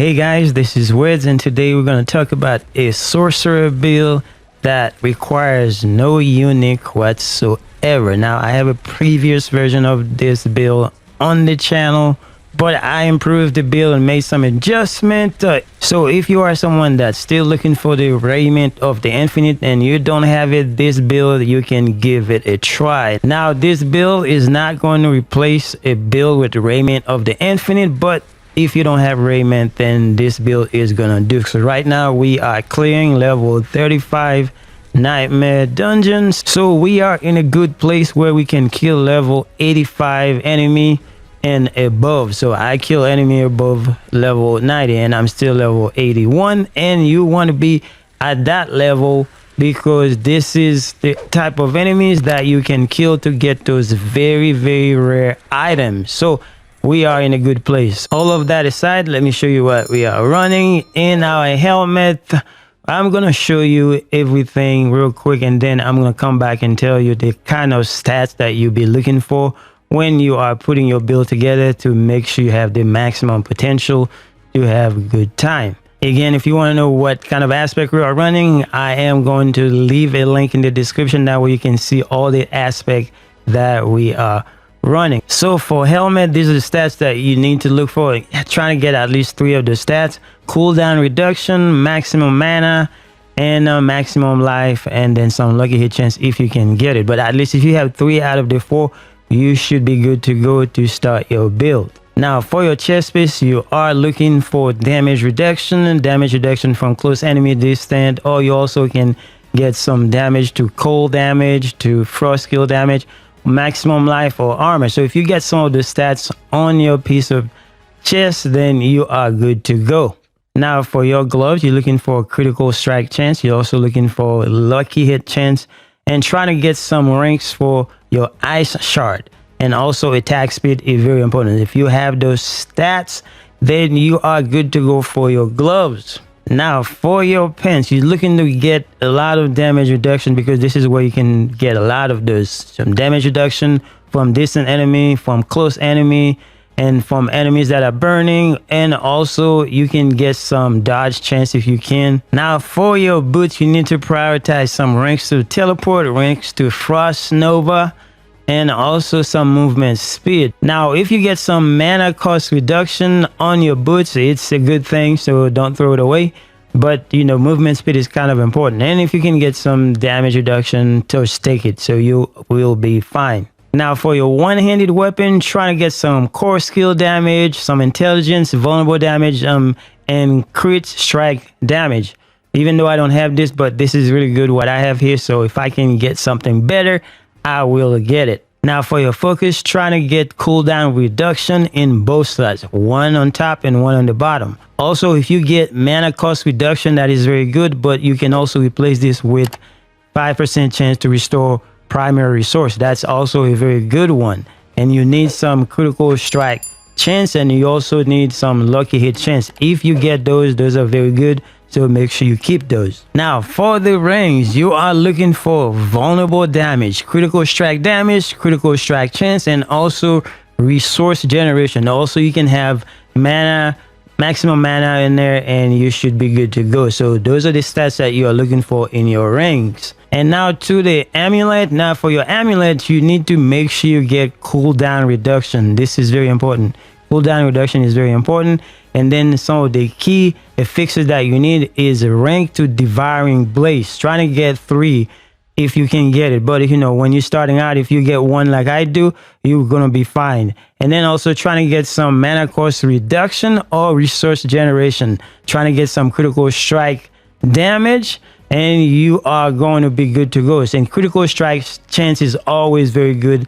Hey guys, this is Wiz, and today we're going to talk about a sorcerer build that requires no unique whatsoever. Now, I have a previous version of this build on the channel, but I improved the build and made some adjustment. So if you are someone that's still looking for the raiment of the infinite and you don't have it, this build, you can give it a try. Now, this build is not going to replace a build with the raiment of the infinite, but if you don't have raiment, then this build is gonna do. So right now we are clearing level 35 nightmare dungeons, so we are in a good place where we can kill level 85 enemy and above. So I kill enemy above level 90 and I'm still level 81, and you want to be at that level because this is the type of enemies that you can kill to get those very rare items. So we are in a good place. All of that aside, let me show you what we are running in our helmet. I'm gonna show you everything real quick, and then I'm gonna come back and tell you the kind of stats that you'll be looking for when you are putting your build together to make sure you have the maximum potential to have a good time. Again, if you want to know what kind of aspect we are running, I am going to leave a link in the description. That way you can see all the aspect that we are running. So for helmet, these are the stats that you need to look for. Trying to get at least 3 of the stats: cooldown reduction, maximum mana, and maximum life, and then some lucky hit chance if you can get it. But at least if you have 3 out of the 4, you should be good to go to start your build. Now for your chest piece, you are looking for damage reduction from close enemy distance, or you also can get some damage to cold damage, to frost kill damage, maximum life, or armor. So if you get some of the stats on your piece of chest, then you are good to go. Now for your gloves, you're looking for a critical strike chance. You're also looking for lucky hit chance, and trying to get some ranks for your ice shard, and also attack speed is very important. If you have those stats, then you are good to go for your gloves. Now for your pants, you're looking to get a lot of damage reduction, because this is where you can get a lot of those. Some damage reduction from distant enemy, from close enemy, and from enemies that are burning, and also you can get some dodge chance if you can. Now for your boots, you need to prioritize some ranks to teleport, ranks to frost nova, and also some movement speed. Now if you get some mana cost reduction on your boots, it's a good thing, so don't throw it away. But you know, movement speed is kind of important, and if you can get some damage reduction, just take it, so you will be fine. Now for your one-handed weapon, trying to get some core skill damage, some intelligence, vulnerable damage, and crit strike damage. Even though I don't have this, but this is really good what I have here, so if I can get something better, I will get it. Now for your focus, trying to get cooldown reduction in both slots, one on top and one on the bottom. Also, if you get mana cost reduction, that is very good, but you can also replace this with 5% chance to restore primary resource. That's also a very good one. And you need some critical strike chance, and you also need some lucky hit chance. If you get those are very good, so make sure you keep those. Now for the rings, you are looking for vulnerable damage, critical strike damage, critical strike chance, and also resource generation. Also you can have mana, maximum mana in there, and you should be good to go. So those are the stats that you are looking for in your rings. And now to the amulet. Now for your amulet, you need to make sure you get cooldown reduction. This is very important. Cooldown reduction is very important. And then some of the key fixes that you need is a rank to devouring blaze. Trying to get 3 if you can get it. But if you know, when you're starting out, if you get 1 like I do, you're gonna be fine. And then also trying to get some mana cost reduction or resource generation. Trying to get some critical strike damage, and you are going to be good to go. And critical strike chance is always very good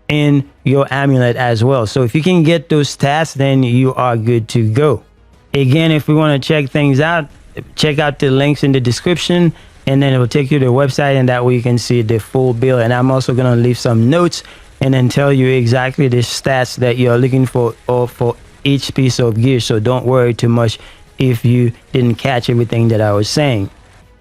in your amulet as well. So if you can get those stats, then you are good to go. Again, if we want to check things out, check out the links in the description, and then it will take you to the website, and that way you can see the full build. And I'm also going to leave some notes and then tell you exactly the stats that you're looking for, or for each piece of gear. So don't worry too much if you didn't catch everything that I was saying.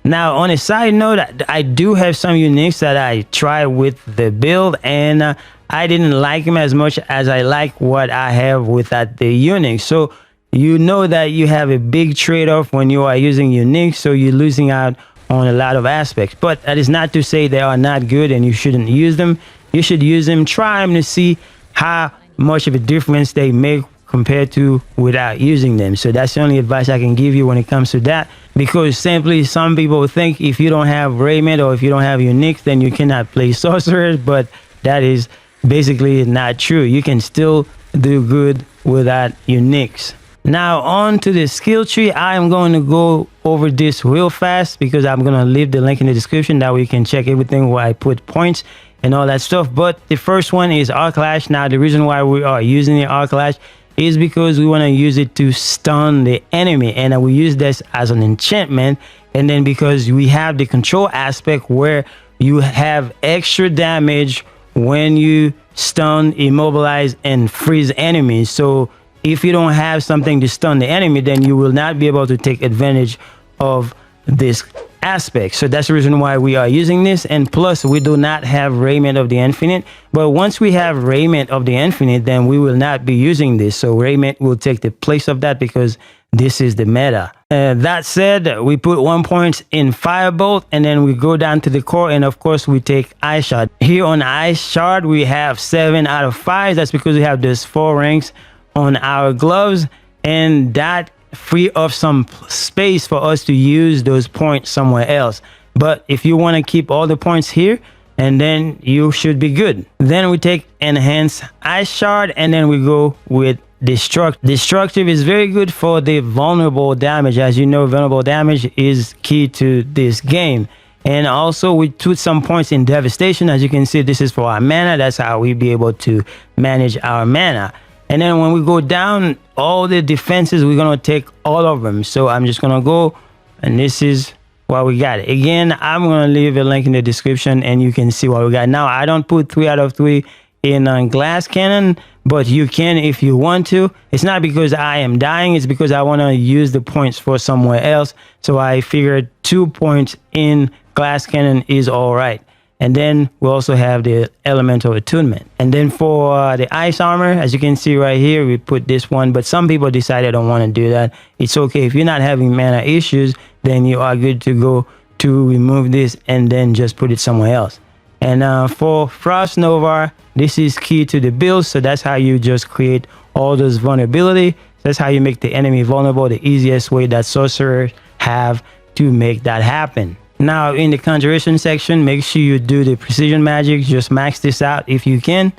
Now on a side note, I do have some uniques that I tried with the build, and I didn't like them as much as I like what I have without the unique. So you know that you have a big trade-off when you are using unique, so you're losing out on a lot of aspects. But that is not to say they are not good and you shouldn't use them. You should use them, try them to see how much of a difference they make compared to without using them. So that's the only advice I can give you when it comes to that, because simply some people think if you don't have raiment or if you don't have unique, then you cannot play sorcerers, but that is basically not true. You can still do good without uniques. Now on to the skill tree. I am going to go over this real fast because I'm going to leave the link in the description, that way you can check everything where I put points and all that stuff. But the first one is Arc Lash. Now the reason why we are using the Arc Lash is because we want to use it to stun the enemy, and we use this as an enchantment. And then because we have the control aspect where you have extra damage when you stun, immobilize, and freeze enemies. So if you don't have something to stun the enemy, then you will not be able to take advantage of this aspect. So that's the reason why we are using this. And plus, we do not have Raiment of the Infinite. But once we have Raiment of the Infinite, then we will not be using this. So Raiment will take the place of that because this is the meta. That said, we put 1 point in Firebolt, and then we go down to the core, and of course we take Ice Shard. Here on Ice Shard, we have 7 out of 5. That's because we have those 4 ranks on our gloves, and that free up some space for us to use those points somewhere else. But if you want to keep all the points here, and then you should be good. Then we take Enhance Ice Shard, and then we go with Destructive is very good for the vulnerable damage. As you know, vulnerable damage is key to this game. And also we put some points in Devastation. As you can see, this is for our mana. That's how we be able to manage our mana. And then when we go down, all the defenses, we're going to take all of them. So I'm just going to go, and this is what we got. Again, I'm going to leave a link in the description and you can see what we got. Now, I don't put 3 out of 3 in Glass Cannon, but you can if you want to. It's not because I am dying, it's because I want to use the points for somewhere else. So I figured 2 points in Glass Cannon is all right. And then we also have the Elemental Attunement. And then for the Ice Armor, as you can see right here, we put this one, but some people decided don't want to do that. It's okay. If you're not having mana issues, then you are good to go to remove this and then just put it somewhere else. And for Frost Nova, this is key to the build. So that's how you just create all those vulnerability. That's how you make the enemy vulnerable, the easiest way that sorcerers have to make that happen. Now in the conjuration section, make sure you do the precision magic. Just max this out if you can.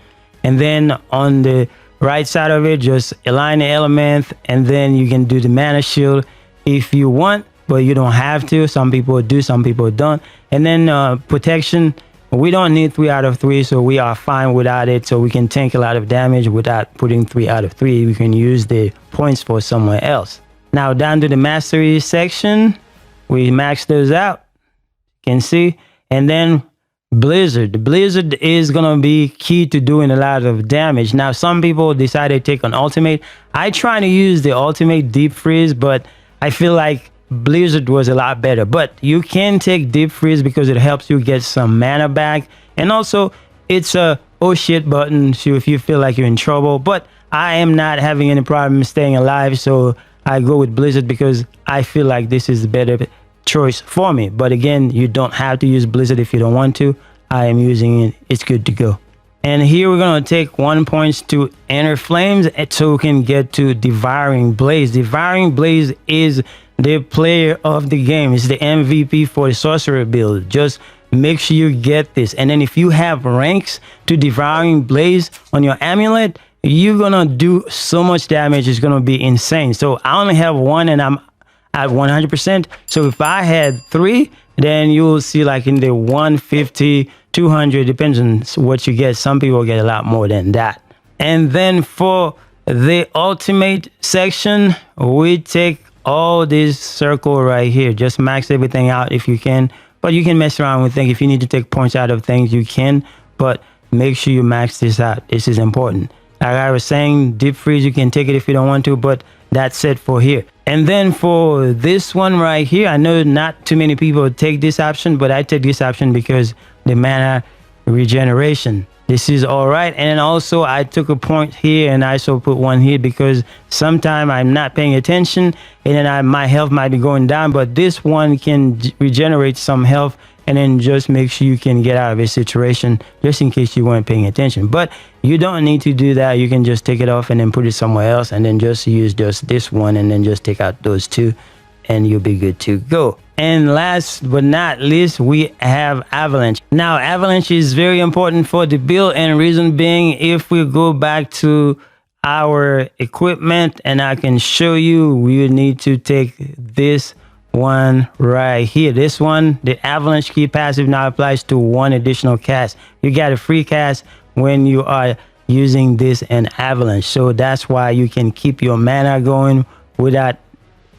And then on the right side of it, just align the element, and then you can do the mana shield if you want, but you don't have to. Some people do, some people don't. And then protection, we don't need 3 out of 3, so we are fine without it. So we can tank a lot of damage without putting 3 out of 3. We can use the points for somewhere else. Now down to the mastery section, we max those out. You can see. And then Blizzard. Blizzard is gonna be key to doing a lot of damage. Now some people decided to take an ultimate. I try to use the ultimate Deep Freeze, but I feel like Blizzard was a lot better. But you can take Deep Freeze because it helps you get some mana back, and also it's a oh shit button, so if you feel like you're in trouble. But I am not having any problem staying alive, so I go with Blizzard because I feel like this is the better choice for me. But again, you don't have to use Blizzard if you don't want to. I am using it. It's good to go. And here we're going to take 1 point to Enter Flames so we can get to Devouring Blaze. Devouring Blaze is the player of the game. It's the MVP for the Sorcerer build. Just make sure you get this. And then if you have ranks to Devouring Blaze on your amulet, you're going to do so much damage. It's going to be insane. So I only have 1 and I'm at 100%. So if I had 3, then you will see like in the 150, 200, depends on what you get. Some people get a lot more than that. And then for the ultimate section, we take all this circle right here. Just max everything out if you can. But you can mess around with things. If you need to take points out of things, you can. But make sure you max this out. This is important. Like I was saying, Deep Freeze, you can take it if you don't want to, but that's it for here. And then for this one right here, I know not too many people take this option, but I take this option because the mana regeneration. this is all right. And then also I took a point here and I also put one here because sometimes I'm not paying attention and then my health might be going down, but this one can regenerate some health and then just make sure you can get out of a situation just in case you weren't paying attention. But you don't need to do that. You can just take it off and then put it somewhere else and then just use just this one and then just take out those two and you'll be good to go. And last but not least, we have Avalanche. Now, Avalanche is very important for the build, and reason being, if we go back to our equipment and I can show you, we need to take this one right here. This one, the Avalanche key passive now applies to one additional cast. You get a free cast when you are using this in Avalanche. So that's why you can keep your mana going without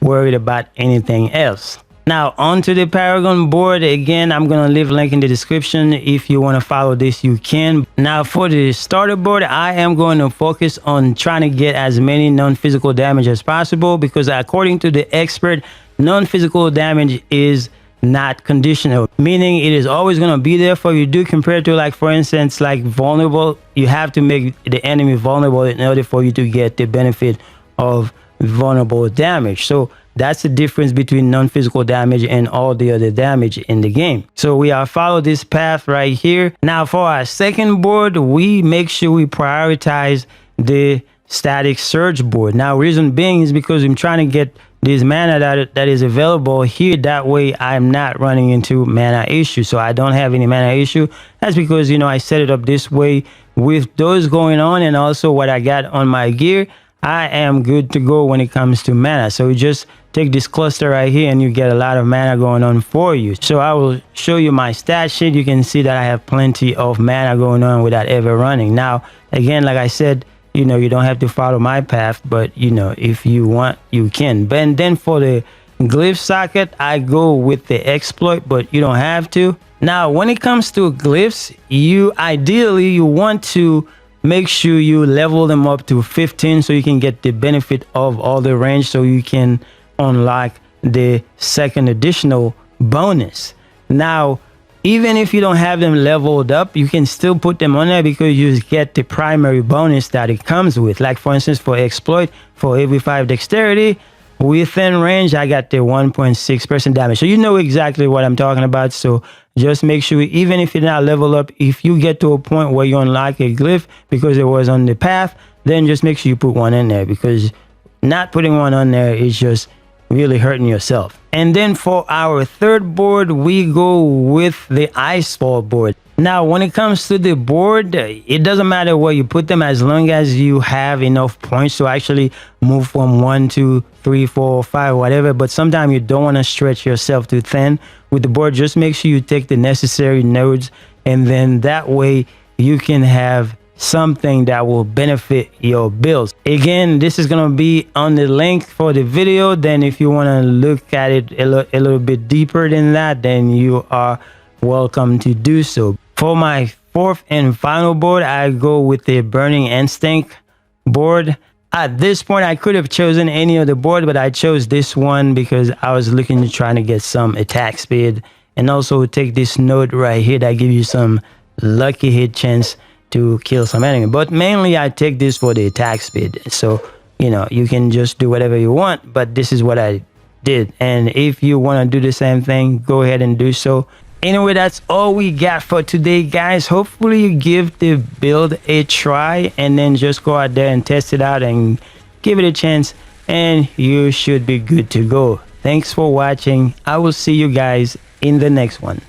worried about anything else. Now onto the Paragon board. Again, I'm gonna leave a link in the description. If you want to follow this, you can. Now for the starter board, I am going to focus on trying to get as many non-physical damage as possible, because according to the expert, non-physical damage is not conditional, meaning it is always going to be there for you. Do compared to, like, for instance, like vulnerable, you have to make the enemy vulnerable in order for you to get the benefit of vulnerable damage. So that's the difference between non-physical damage and all the other damage in the game. So we are follow this path right here. Now for our second board, we make sure we prioritize the static surge board. Now reason being is because I'm trying to get this mana that is available here. That way I'm not running into mana issue. So I don't have any mana issue. That's because, you know, I set it up this way with those going on, and also what I got on my gear, I am good to go when it comes to mana. So you just take this cluster right here and you get a lot of mana going on for you. So I will show you my stat sheet. You can see that I have plenty of mana going on without ever running. Now again, like I said, you know, you don't have to follow my path, but you know, if you want, you can. But then for the glyph socket, I go with the exploit, but you don't have to. Now when it comes to glyphs, you ideally you want to make sure you level them up to 15 so you can get the benefit of all the range, so you can unlock the second additional bonus. Now even if you don't have them leveled up, you can still put them on there because you get the primary bonus that it comes with. Like for instance, for exploit, for every 5 dexterity within range, I got the 1.6% damage. So you know exactly what I'm talking about. So just make sure, even if you're not leveled up, if you get to a point where you unlock a glyph because it was on the path, then just make sure you put one in there, because not putting one on there is just really hurting yourself. And then for our third board, we go with the Icefall board. Now when it comes to the board, it doesn't matter where you put them as long as you have enough points to actually move from 1, 2, 3, 4, 5, whatever. But sometimes you don't want to stretch yourself too thin with the board. Just make sure you take the necessary nodes, and then that way you can have something that will benefit your builds. Again, this is going to be on the link for the video. Then if you want to look at it a little bit deeper than that, then you are welcome to do so. For my fourth and final board, I go with the Burning Instinct board. At this point, I could have chosen any other board, but I chose this one because I was looking to try to get some attack speed, and also take this node right here that gives you some lucky hit chance to kill some enemy. But mainly I take this for the attack speed. So, you know, you can just do whatever you want, but this is what I did. And if you want to do the same thing, go ahead and do so. Anyway, that's all we got for today, guys. Hopefully you give the build a try, and then just go out there and test it out and give it a chance, and you should be good to go. Thanks for watching. I will see you guys in the next one.